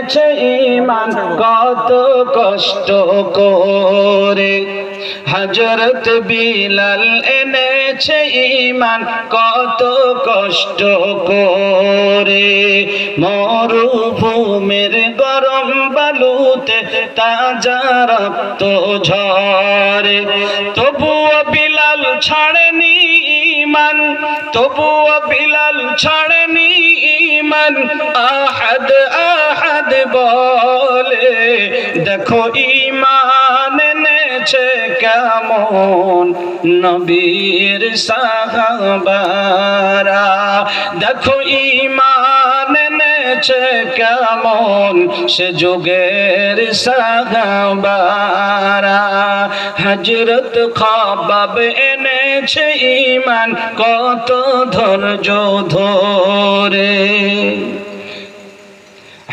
এনেছে ঈমান কত কষ্ট করে। হযরত বিলাল এনেছে ঈমান কত কষ্ট করে। মরুভূমির গরম বালুতে তাজা রক্ত ঝরে, তবুও বিলাল ছাড়েনি ঈমান, তবুও বিলাল ছাড়েনি ঈমান। আহাদ আহাদ বলে দেখো ঈমান এনেছে কেমন নবীর সাহাবারা, দেখো ঈমান এনেছে কেমন সে যুগের সাহাবারা। হযরত খাবাব এনেছে ঈমান কত ধৈর্য ধরে।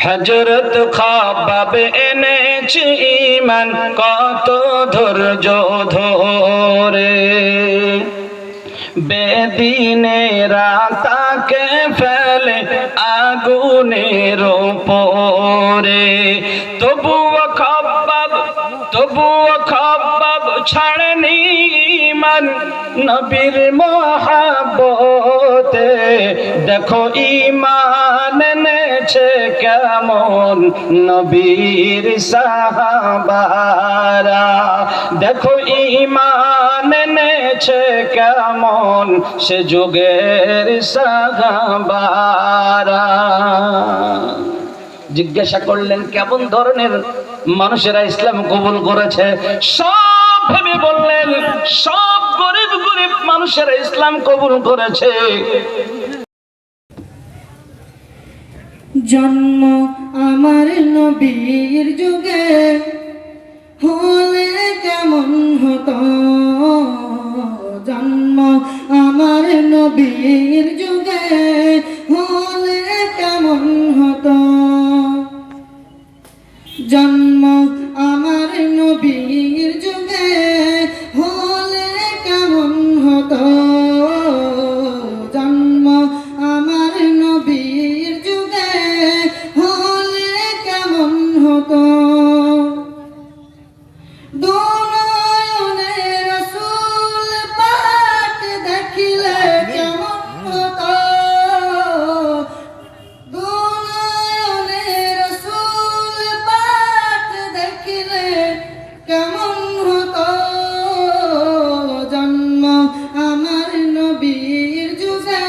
হযরত খাবাব এনেছে ঈমান কত ধৈর্য ধরে। বেদিনেরা তাকে ফেলে আগুনের উপরে, তবুও খাবাব ছাড়েনি ঈমান নবীর মহব্বতে। দেখো ঈমান এনেছে কেমন নবীর সাহাবারা, দেখো ঈমান এনেছে কেমন সে যুগের সাহাবারা। জিজ্ঞাসা করলেন কেমন ধরনের মানুষেরা ইসলাম কবুল করেছে? সব ভেবে বললেন সব গরিব গরিব মানুষেরা ইসলাম কবুল করেছে। জন্ম আমার নবীর যুগে হলে কেমন হতো, জন্ম আমার নবীর যুগে হলে কেমন হতো। জন্ম আমার নবীর যুগে হলে কেমন হতো, জন্ম আমার নবীর যুগে হলে কেমন হতো। দুনয়নে রাসূল পাক দেখিলে কেমন হতো, দুনয়নে রাসূল পাক দেখিলে কেমন হতো। জন্ম আমার নবীর যুগে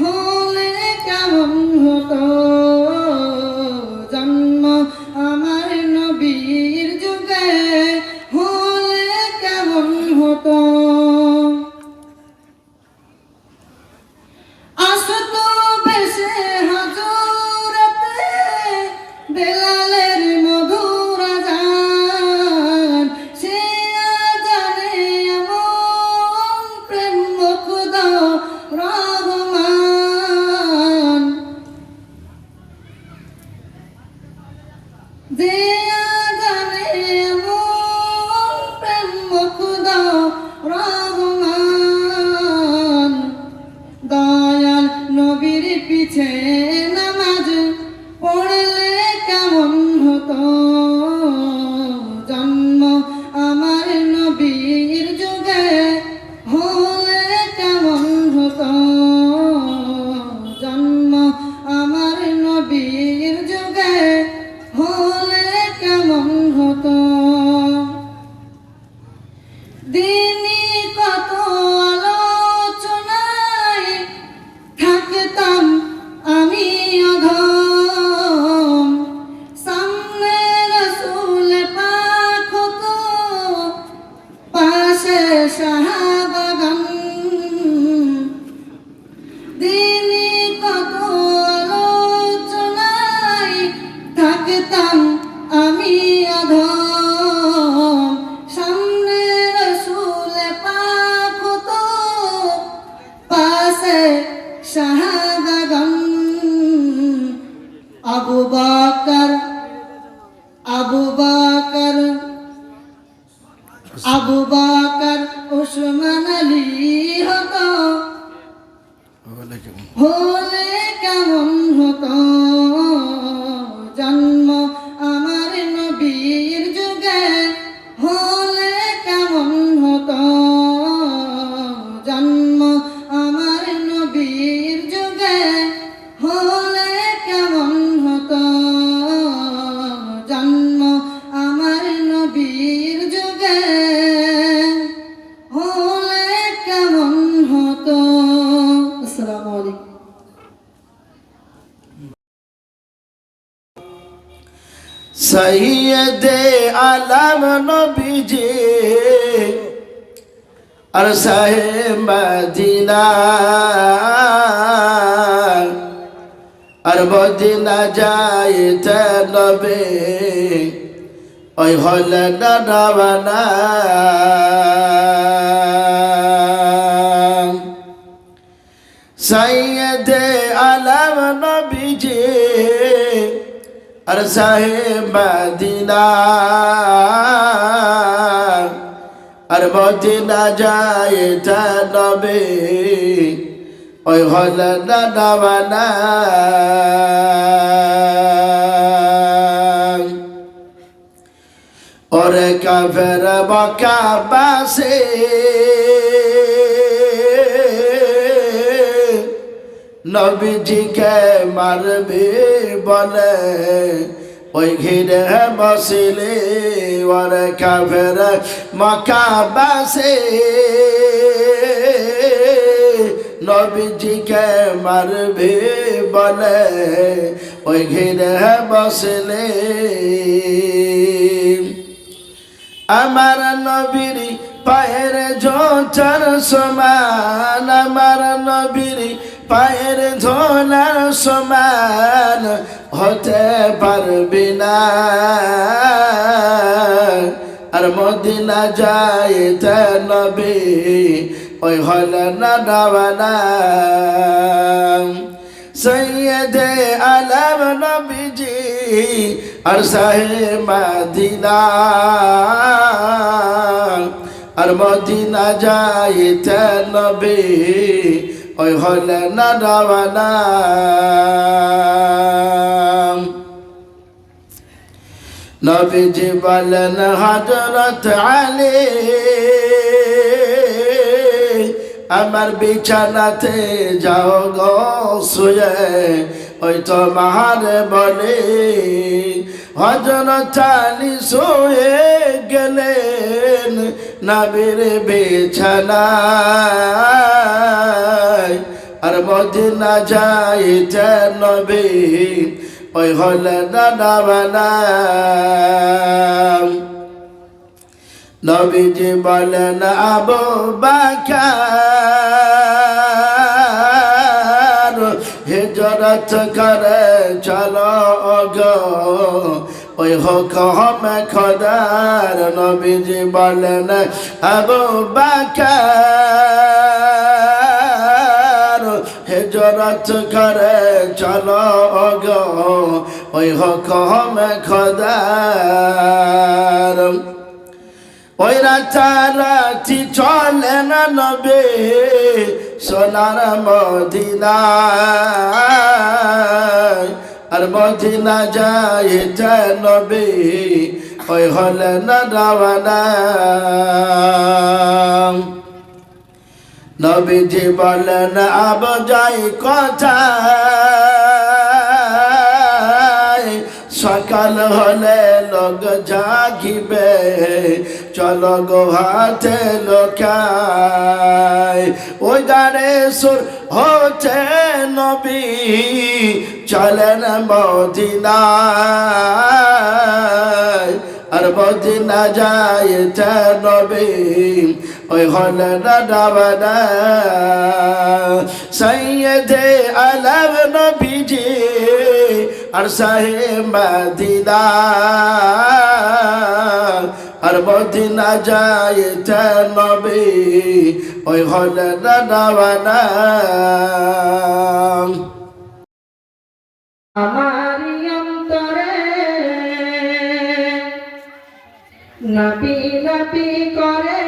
হলে কেমন হতো, জন্ম আমার নবীর যুগে হলে কেমন হতো। আসতো বেশে হযরতে বেলালের মধুর আযান, সে আযানে এমন প্রেম মুগ্ধ রহমান, যে আযানে এমন প্রেম মুগ্ধ রহমান। দয়াল নবীর পিছে নামাজ পড়লে কেমন হতো, জন্ম আমার নবীর যুগে হলে কেমন হতো, জন্ম আমার নবীর যুগে হলে কেমন হতো। দিনই কত আলোচনায় থাকতাম আমি অধম, সামনে রাসূল পাক হতো পাশে সাহাবাগণ। দিনই কত আলোচনায় থাকতাম আমি অধম, সামনে রাসূল পাক হতো পাশে সাহাবাগণ। আবু বকর আবু বকর আবু বকর উসমান আলী হতো হলে কেমন হতো, জন্ম সৈয়দে আলম নবীজি আর শাহে মদিনা আর মদিনা যাইতে নবে ওই হলেন রওনা সৈয়দে আলম নবীজি আর শাহে মদিনা আর মদিনা যাইতে নবে ওই হলেন রওনা ওরে কাফের মক্কা বাসে নবীজিকে মারবে বলে ওই ঘিরে বসিলে ওরে কাফের মক্কা বাসে নবীজিকে মারবে বলে ওই ঘিরে বসলে আমার নবীর পায়ের জোটার সমান আমার নবীর পায়ের ধোলার সমান হতে পারবি না আর মদিনা যাইতে নবী ওই হলেন রওনা সৈয়দে আলম নবীজি আর শাহে মদিনা আর মদিনা যাইতে নবী ওই হলেন রওনা নবীজি বলেন হযরত আলী আমার বিছানাতে যাও গো শুয়ে ওই তোমার বলে হযরত আলী শুয়ে গেলেন নবীর বিছানায় আর মদিনা যাইতে নবী ওই হলেন রওনা নবীজি বলেন আবু বকর হিজরত করে চলো গো ওই হুকুম খোদার নবীজি বলেন আবু বকর হিজরত করে চলো গো ওই হুকুম খোদার ওই রাতারাতি চলে না নবে সোনার মদিনায় আর মদিনা যাইতে নবে ওই হলেন রওনা নবীজি বলেন আব যাই কোথায় সকাল হলে লোক জাগিবে চলো গো হাতে লোকায় ওই গানে সুর হচ্ছে নবী চলেন মদিনায় আর মদিনা যাইতে নবী ওই হলেন রওনা সৈয়দে আলম নবীজি আর শাহে মদিনা আর মদিনা যাইতে নবী ওই হলেন রওনা আমার অন্তরে নবী নবী করে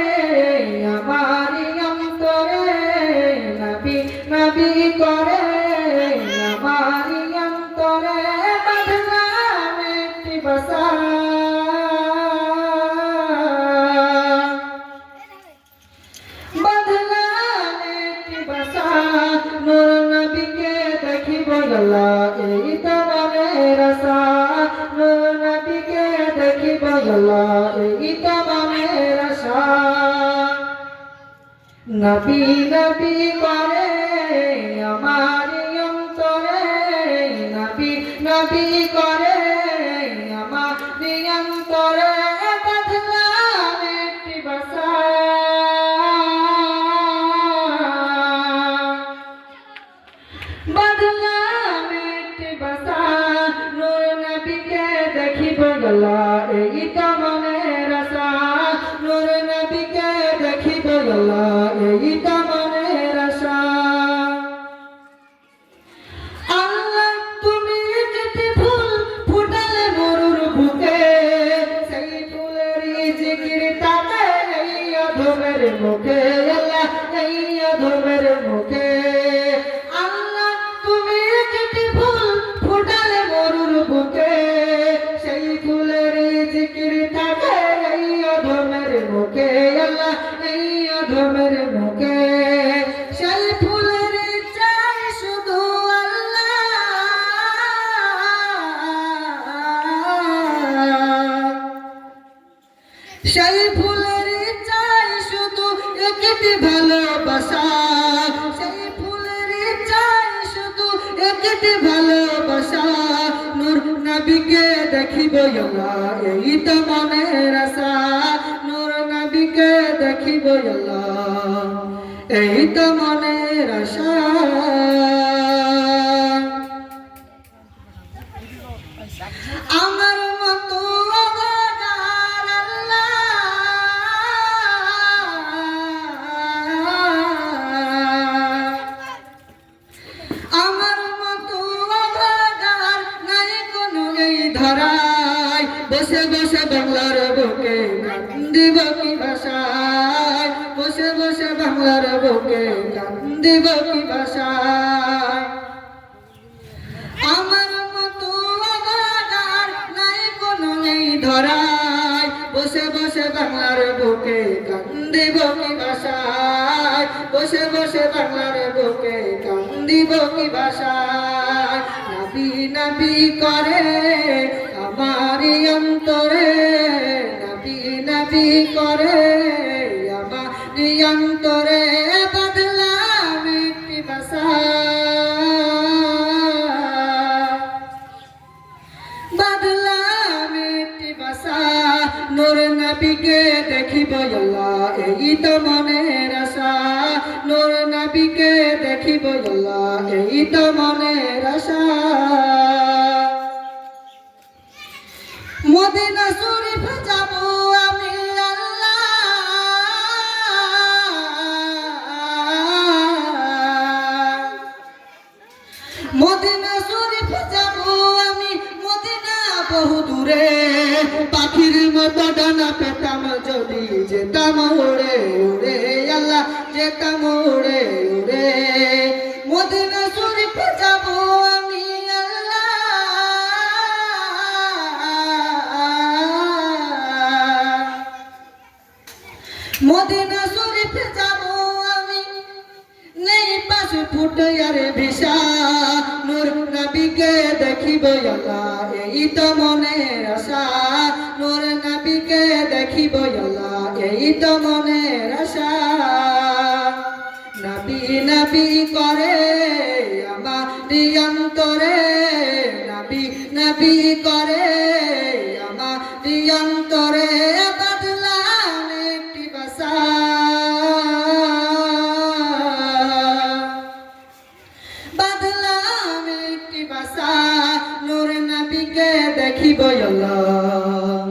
আমার অন্তরে নবী নবী করে আমার অন্তরে বাঁধলাম একটি বাসা বাঁধলাম একটি বাসা নূর নবীকে দেখিব আল্লাহ এই তো মনের আশা নূর নবীকে দেখিব আল্লাহ এই তো মনের আশা নবী নবী করে আমার অন্তরে নবী নবী করে আমার দেখিব আল্লাহ এইটা মনের আশা নূর নবীকে দেখিব আল্লাহ এইটা মনের আশা আল্লাহ তুমি একটি ফুল ফুটালে মরুর বুকে সেই ফুলেরই জিকির তাকে এই অধমের মুখে আল্লাহ এই অধমের মুখে আল্লাহ তুমি একটি ফুল ফুটালে মরুর বুকে সেই ফুলেরই জিকির তাকে এই অধমের মুখে আল্লাহ এই অধমের মুখে সেই ফুলের চাই শুধু সেই ফুলের চাই শুধু একটি ভালোবাসা সেই ফুলের চাই শুধু একটি ভালোবাসা নূর নবীকে দেখিব আল্লাহ এই তো মনের আশা নূর নবীকে দেখিব আল্লাহ এই তো মনের আশা আমার মতো অভাগার আল্লাহ আমার মতো অভাগার নাই কোনো এই ধরায় বসে বসে বাংলার বুকে কান্দিব কি ভাষায় বসে বসে বাংলার বুকে কান্দিব কি ভাষায় আমার মতো অভাগার নাই কোনো এই ধরায় বসে বসে বাংলার বুকে কান্দিব কি ভাষায় বসে বসে বাংলার বুকে কান্দিব কি ভাষায় নবী নবী করে আমার অন্তরে নবী নবী করে আমার অন্তরে বদলাম একটি ভাষা বদলাম একটি ভাষা নূর নবীকে দেখিব আল্লাহ এই তো মনের আশা নূর নবীকে দেখিব আল্লাহ এই তো মনের আশা মদিনা শরীফ যাব আমি আল্লাহ মদিনা শরীফ যাব আমি মদিনা বহু দূরে পাখির মতো ডানা পেতাম যদি যেতাম উড়ে উড়ে আল্লাহ যেতাম উড়ে উড়ে মদিনা শরীফ যাব আমি আল্লাহ মদিনা শরীফ যাব আমি নেই পাশ ফুটে আরে ভিসা নূর নবীকে দেখিব আল্লাহ এই তো মনের আশা নূর নবীকে দেখিব আল্লাহ এই তো মনের আশা নবী নবী করে আমার অন্তরে নবী নবী করে আমার অন্তরে বদলাম একটি ভাষা বদলাম একটি ভাষা নূর নবীকে দেখিব আল্লাহ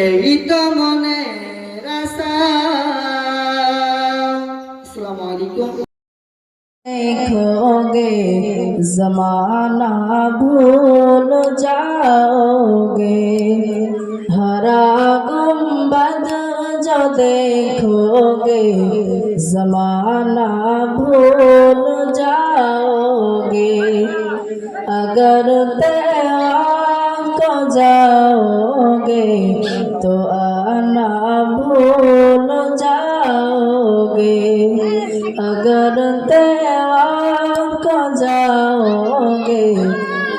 এই তো মনের আশা আসসালামু আলাইকুম देखोगे जमाना भूल जाओगे हरा गुंबद जो देखोगे जमाना भूल जाओगे अगर तैयार को जाओगे तो आना भूल जाओगे अगर तैयार को जाओगे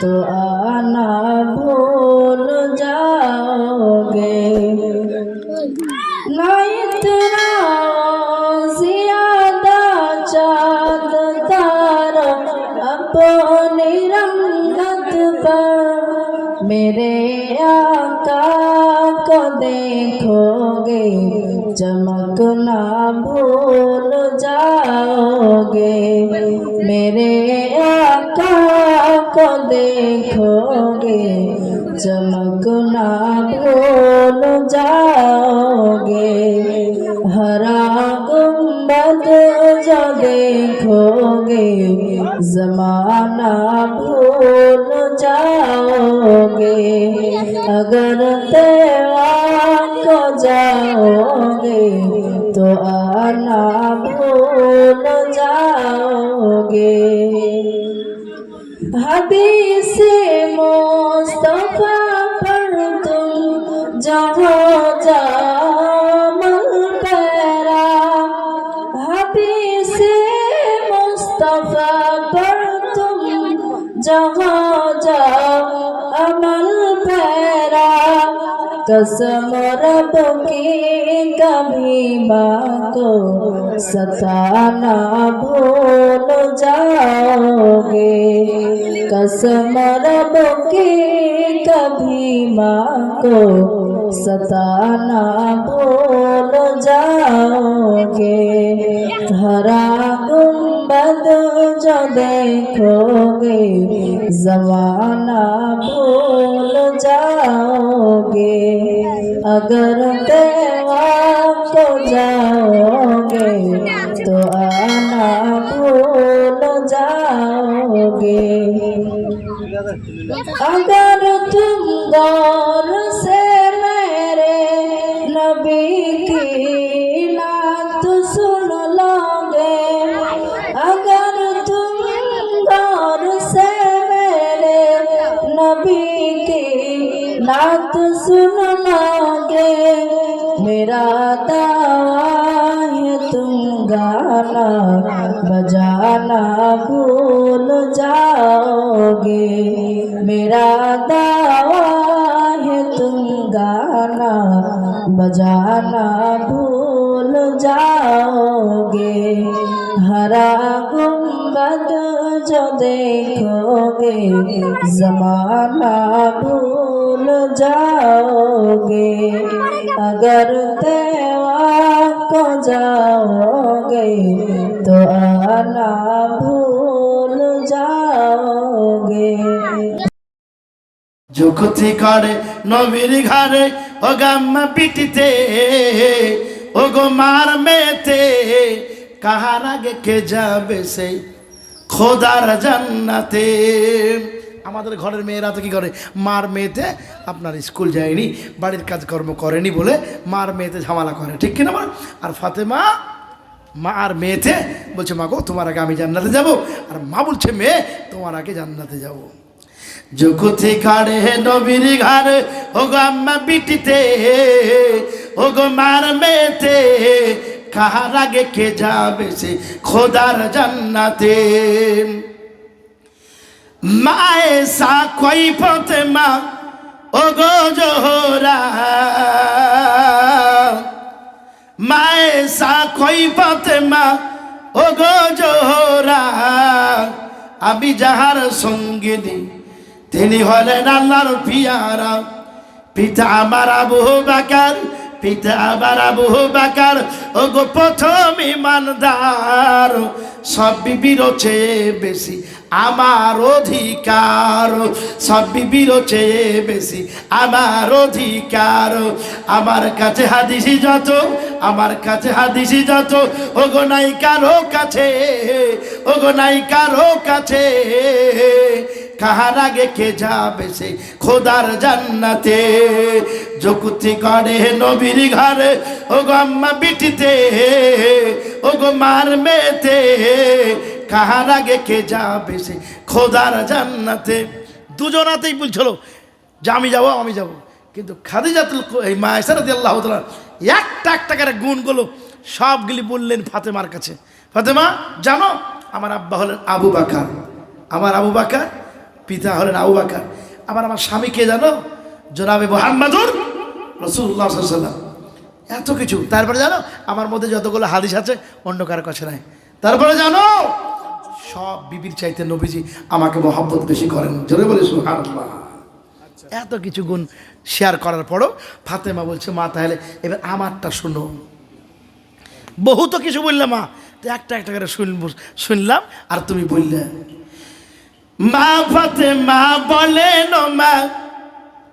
तो आना भूल जाओगे ना इतना ज्यादा चाँद तारा अपनी रंगत पर मेरे आका को देखोगे चमकना भूल जाओगे मेरे आका को देखोगे चमकना जाओगे जमाना भूल जाओगे अगर तेरा को जाओगे तो आना भूल जाओगे हदीस मुस्तफा पर तुम जहाँ जामल पैरा हदीस मुस्तफा पर तुम जहाँ जाओ अमल पैरा कसम रब की कभी माँ को सताना भूल जाओगे कसम रब की कभी माँ को सताना भूल जाओगे हरा गुंबद जो देखोगे जमाना भूल जाओगे अगर तेरा को जाओगे तो आना भूल जाओगे अगर तुम गौर से मेरे नबी की नात सुन लोगे अगर तुम गौर से मेरे नबी की नात सुन लोगे मेरा दावा है तुम गाना बजाना भूल जाओगे मेरा दावा है तुम गाना बजाना भूल जाओगे हरा गुंबद जो देखोगे जमाना भूल जाओगे अगर तेरा को जाओगे तो आना भूल जाओगे যুক্তি করে নবীর ঘরে ও গাম্মা পিটিতে ও গো মার মেতে কাহার আগে কে যাবে সেই খোদার জান্নাতে আমাদের ঘরের মেয়েরা তো কি করে মার মেয়েতে আপনার স্কুল যায়নি বাড়ির কাজকর্ম করেনি বলে মার মেয়েতে ঝামেলা করে ঠিক কিনা বল আর ফাতেমা মা আর মেয়েতে বলছে মা গো তোমার আগে আমি জান্নাতে যাব আর মা বলছে মেয়ে তোমার আগে জান্নাতে যাব যুকুতি কাড়ে নবীর ঘরে ও গো আম্মা বিটিতে ও গো মার মেয়েতে কাহার আগে কে যাবে সে খোদার জান্নাতে মায়ে সা কই পথে মা ও গো জোহরা মায়ে সা কই পথে মা ও গো জোহরা আমি যাহার সঙ্গিনী তিনি হলেন আল্লাহর পিয়ারা পিতা আমার আবু বকর পিতা আমার আবু বকর ও গো প্রথম ইমানদার সব বিবির চেয়ে বেশি আমার অধিকার সব বিবির চেয়ে বেশি আমার অধিকার আমার কাছে হাদিসি যত আমার কাছে হাদিসি যত ও গো নাই কারো কাছে ও গো নাই কারো কাছে কাহার আগে কে যাবে সে খোদার জান্নাতে যুক্তি করে নবীর ঘরে ও গো আম্মা বিটিতে ও গো মার মেয়েতে কাহার আগে কে যাবে সে খোদার জান্নাতে দুজনাতেই বলছিল যে আমি যাব কিন্তু খাদিজাতুল এই মা আয়েশা রাদিয়াল্লাহু তাআলা একটা করে গুণগুলো সবগুলি বললেন ফাতেমার কাছে ফাতেমা জানো আমার আব্বা হলেন আবু বকর আমার আবু বকর পিতা হলেন আবু বকর আমার স্বামী কে জানো জনাবে মুহাম্মদুর রাসূলুল্লাহ সাল্লাল্লাহু আলাইহি ওয়াসাল্লাম এত কিছু তারপরে জানো আমার মধ্যে যতগুলো হাদিস আছে অন্য কারো কাছে নাই তারপরে জানো সব বিবির চাইতে নবীজি আমাকে মহব্বত বেশি করেন জোরে বলে সুবহানাল্লাহ এত কিছু গুণ শেয়ার করার পরও ফাতেমা বলছে মা তাহলে এবার আমারটা শুনো বহু তো কিছু বললে মা তো একটা করে শুনলাম আর তুমি বললে মা ফাতেমা বলেন মা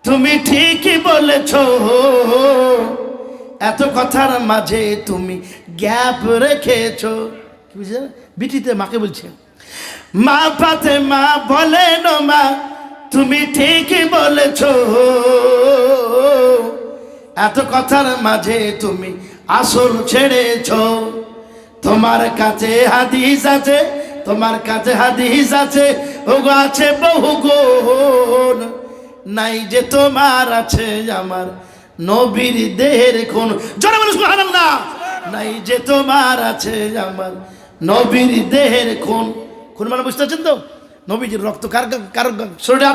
তুমি ঠিকই বলেছ এত কথার মাঝে তুমি গ্যাপ রেখেছো কি বুঝলে বিটিতে মাকে বলছে মা ফাতেমা বলেন মা তুমি ঠিকই বলেছ, এত কথার মাঝে তুমি আসল ছেড়েছ। তোমার কাছে হাদিস আছে, তোমার কাছে হাদিস আছে, ওগো আছে বহু গুণ, নাই যে তোমার আছে আমার নবীর দেহের খুন। জোরে বলো সুবহানাল্লাহ। নাই যে তোমার আছে আমার নবীর দেহের খুন। খুন মানে বুঝতে পারছেন তো? নবীজির রক্ত কার কার শরীরে আছে।